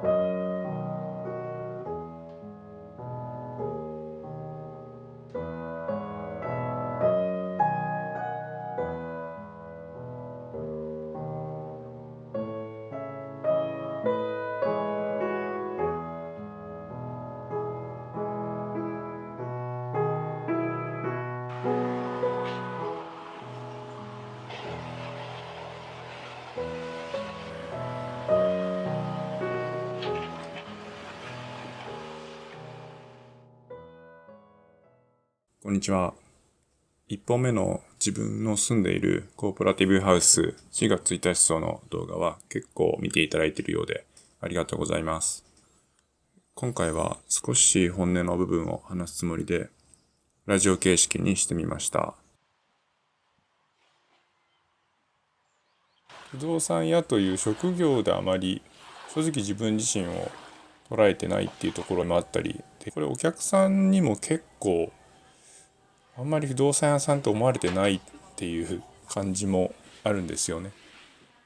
こんにちは。1本目の自分の住んでいるコーポラティブハウス4月1日層の動画は結構見ていただいているようでありがとうございます。今回は少し本音の部分を話すつもりでラジオ形式にしてみました。不動産屋という職業であまり正直自分自身を捉えてないっていうところもあったり、でこれお客さんにも結構あんまり不動産屋さんと思われてないっていう感じもあるんですよね。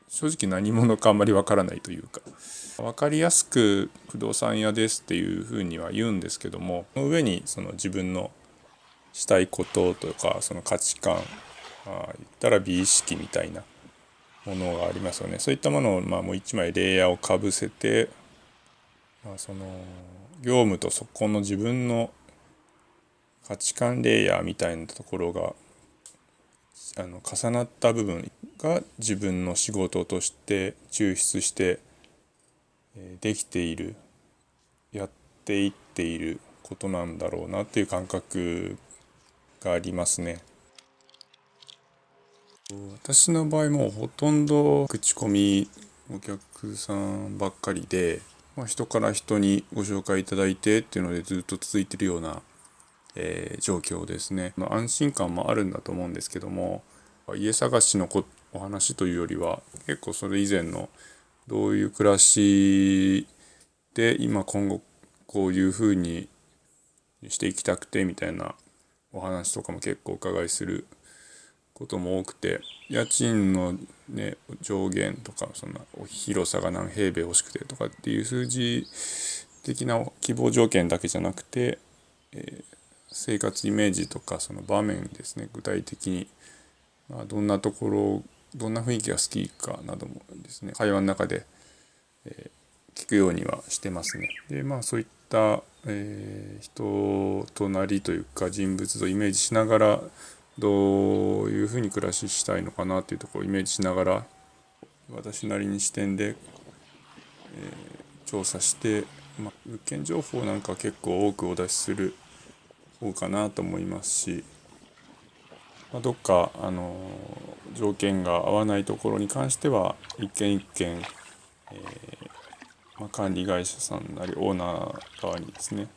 正直何者かあんまりわからないというか、わかりやすく不動産屋ですっていうふうには言うんですけども、その上にその自分のしたいこととかその価値観、言ったら美意識みたいなものがありますよね。そういったものをもう一枚レイヤーをかぶせて、その業務とそこの自分の価値観レイヤーみたいなところが重なった部分が自分の仕事として抽出してできている、やっていっていることなんだろうなっていう感覚がありますね。私の場合もほとんど口コミお客さんばっかりで、人から人にご紹介いただいてっていうのでずっと続いているような、状況ですね。安心感もあるんだと思うんですけども、家探しのお話というよりは結構それ以前のどういう暮らしで今後こういうふうにしていきたくてみたいなお話とかも結構お伺いすることも多くて、家賃のね上限とかそんな広さが何平米欲しくてとかっていう数字的な希望条件だけじゃなくて、生活イメージとかその場面ですね、具体的に、どんなところどんな雰囲気が好きかなどもですね、会話の中で、聞くようにはしてますね。でそういった、人となりというか人物像をイメージしながらどういうふうに暮らししたいのかなっていうところをイメージしながら私なりに視点で、調査して、物件情報なんか結構多くお出しする方かなと思いますし、どっか条件が合わないところに関しては一軒一軒、管理会社さんなりオーナー側にですね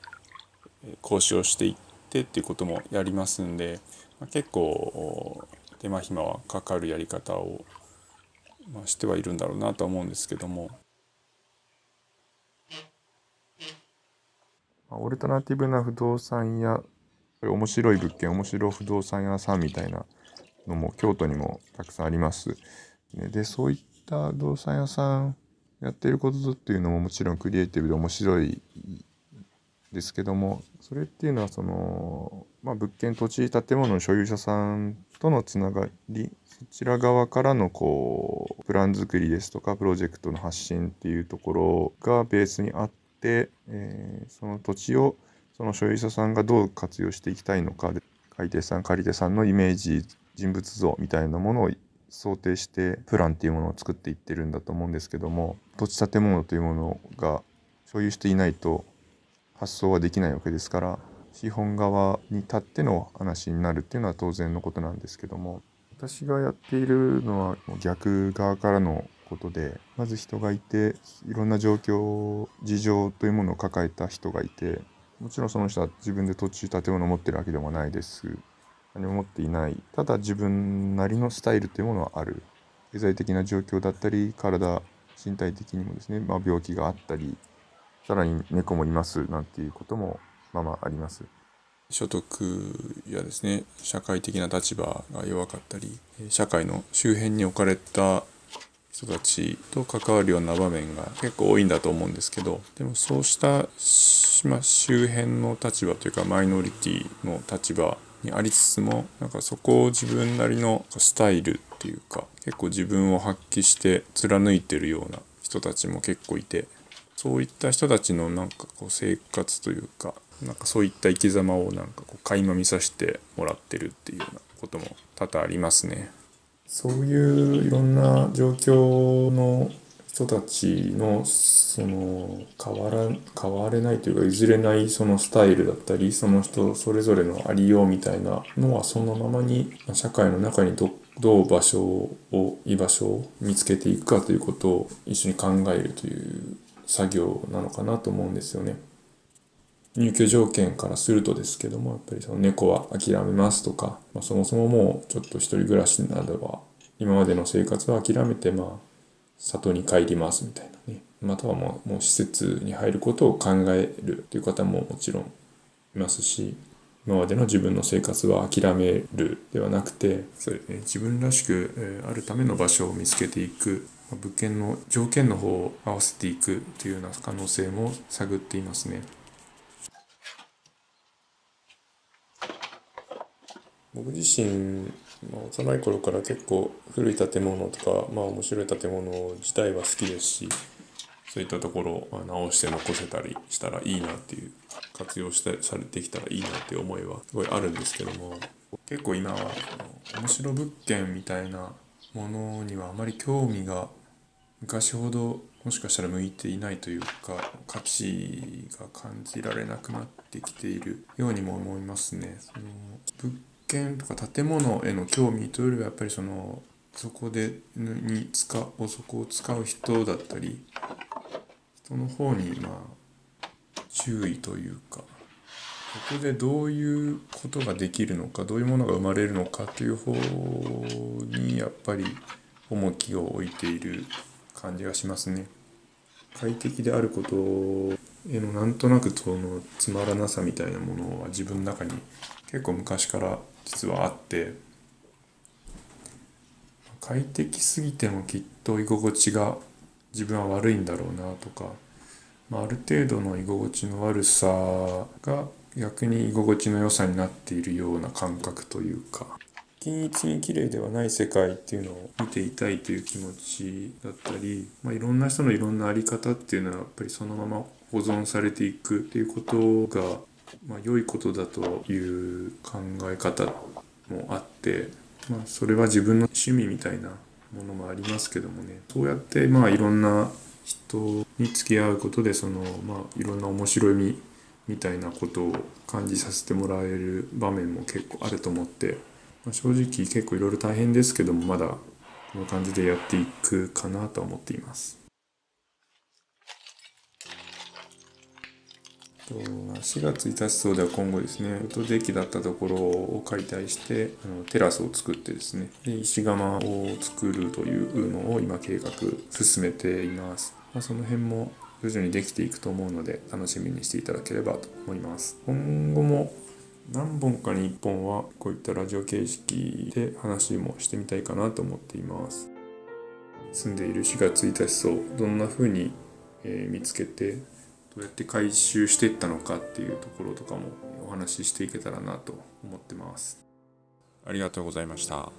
交渉していってっていうこともやりますんで、結構手間暇はかかるやり方を、してはいるんだろうなとは思うんですけども、オルタナティブな不動産屋、面白い物件、面白い不動産屋さんみたいなのも京都にもたくさんあります。で、そういった不動産屋さんやっていることっていうのももちろんクリエイティブで面白いですけども、それっていうのはその、物件、土地、建物の所有者さんとのつながり、そちら側からのプラン作りですとかプロジェクトの発信っていうところがベースにあって、その土地をその所有者さんがどう活用していきたいのか、買い手さん借り手さんのイメージ、人物像みたいなものを想定してプランっていうものを作っていってるんだと思うんですけども、土地建物というものが所有していないと発想はできないわけですから、資本側に立っての話になるっていうのは当然のことなんですけども、私がやっているのは逆側からのことで、まず人がいて、いろんな状況事情というものを抱えた人がいて、もちろんその人は自分で土地建物を持ってるわけでもないです。何も持っていない。ただ自分なりのスタイルというものはある。経済的な状況だったり、身体的にもですね、病気があったり、さらに猫もいますなんていうこともあります。所得やですね、社会的な立場が弱かったり、社会の周辺に置かれた人たちと関わるような場面が結構多いんだと思うんですけど、でもそうした、周辺の立場というかマイノリティの立場にありつつも、なんかそこを自分なりのスタイルっていうか、結構自分を発揮して貫いてるような人たちも結構いて、そういった人たちのなんかこう生活というか、なんかそういった生き様をなんかこう垣間見させてもらってるっていうようなことも多々ありますね。そういういろんな状況の人たちのその変われないというか譲れないそのスタイルだったり、その人それぞれのありようみたいなのはそのままに社会の中にどう居場所を見つけていくかということを一緒に考えるという作業なのかなと思うんですよね。入居条件からするとですけども、やっぱりその猫は諦めますとか、そもそももうちょっと一人暮らしなどは今までの生活は諦めて里に帰りますみたいなね、またはもう施設に入ることを考えるという方ももちろんいますし、今までの自分の生活は諦めるではなくて、自分らしくあるための場所を見つけていく、物件の条件の方を合わせていくというような可能性も探っていますね。僕自身、幼い頃から結構古い建物とか、面白い建物自体は好きですし、そういったところを直して残せたりしたらいいなっていう、活用されてきたらいいなっていう思いはすごいあるんですけども、結構今は面白物件みたいなものにはあまり興味が昔ほどもしかしたら向いていないというか、価値が感じられなくなってきているようにも思いますね。その物件とか建物への興味というよりはやっぱりそこを使う人だったり、人の方に注意というか、ここでどういうことができるのか、どういうものが生まれるのかという方にやっぱり重きを置いている感じがしますね。快適であることへのなんとなくそのつまらなさみたいなものは自分の中に結構昔から実はあって、快適すぎてもきっと居心地が自分は悪いんだろうなとか、ある程度の居心地の悪さが逆に居心地の良さになっているような感覚というか、均一に綺麗ではない世界っていうのを見ていたいという気持ちだったり、いろんな人のいろんなあり方っていうのはやっぱりそのまま保存されていくっていうことが、良いことだという考え方もあって、それは自分の趣味みたいなものもありますけどもね、そうやっていろんな人に付き合うことでいろんな面白みみたいなことを感じさせてもらえる場面も結構あると思って、正直結構いろいろ大変ですけども、まだこの感じでやっていくかなと思っています。4月1日そうでは今後ですね、フォトデッキだったところを解体してテラスを作ってですね、で石窯を作るというのを今計画進めています。その辺も徐々にできていくと思うので楽しみにしていただければと思います。今後も何本かに1本はこういったラジオ形式で話もしてみたいかなと思っています。住んでいる4月1日そうどんな風に見つけてどうやって回収していったのかっていうところとかもお話ししていけたらなと思ってます。ありがとうございました。